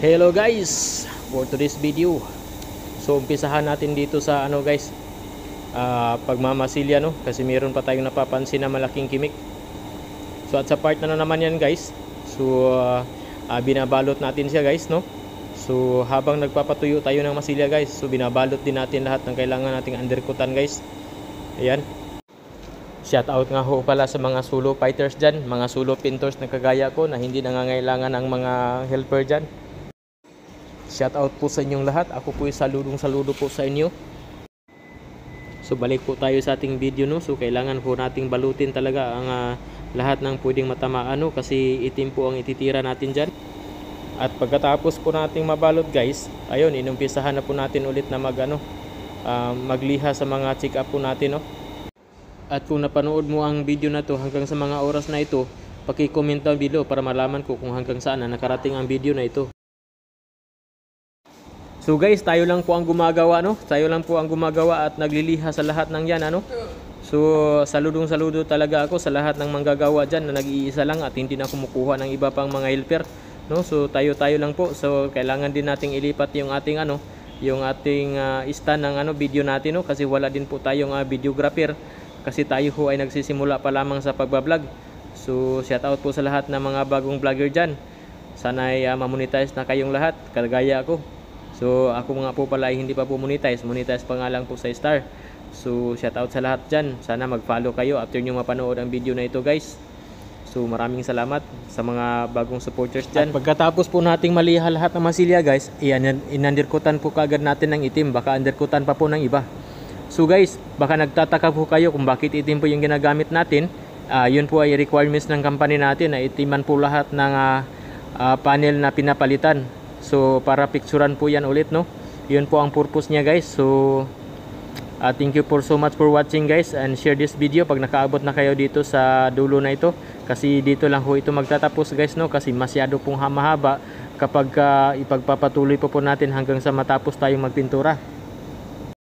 Hello guys, for today's video. So umpisahan natin dito sa guys, pagmamasilya kasi meron pa tayong napapansin na malaking kimik. So at sa part na naman yan guys. So binabalot natin siya guys So habang nagpapatuyo tayo ng masilya guys, so binabalot din natin lahat ng kailangan nating undercutan guys. Ayan. Shout out nga ho pala sa mga solo fighters dyan, mga solo painters na kagaya ko na hindi nangangailangan ng mga helper dyan. Shout out po sa inyong lahat. Ako po saludo po sa inyo. So balik po tayo sa ating video So kailangan po nating balutin talaga ang lahat ng pwedeng matamaan kasi itim po ang ititira natin dyan. At pagkatapos po nating mabalot guys, ayun, inumpisahan na po natin ulit na magliha sa mga check up po natin At kung napanood mo ang video na to hanggang sa mga oras na ito, paki-comment down below para malaman ko kung hanggang saan na nakarating ang video na ito. So guys, tayo lang po ang gumagawa Tayo lang po ang gumagawa at nagliliha sa lahat ng yan So saludo talaga ako sa lahat ng manggagawa dyan na nag-iisa lang at hindi na kumukuha ng iba pang mga helper So tayo lang po. So kailangan din nating ilipat yung ating yung ating stand ng video natin kasi wala din po tayong videographer kasi tayo ho ay nagsisimula pa lamang sa pagbablog. So shout out po sa lahat ng mga bagong vlogger dyan. Sana ay mamonetize na kayong lahat kagaya ako. So ako nga po pala ay hindi pa po monetize pa nga lang po sa Star. So shout out sa lahat dyan. Sana mag-follow kayo after nyo mapanood ang video na ito guys. So maraming salamat sa mga bagong supporters dyan. At pagkatapos po nating maliha lahat ng masilya guys, inundercutan po kaagad natin ng itim. Baka undercutan pa po ng iba. So guys, baka nagtataka po kayo kung bakit itim po yung ginagamit natin. Yun po ay requirements ng company natin na itiman po lahat ng panel na pinapalitan. So para picturean po yan ulit Yun po ang purpose niya guys. So thank you for so much for watching guys, and share this video pag nakaabot na kayo dito sa dulo na ito. Kasi dito lang ho ito magtatapos guys kasi masyado pong mahaba kapag ipagpapatuloy po natin hanggang sa matapos tayong magpintura.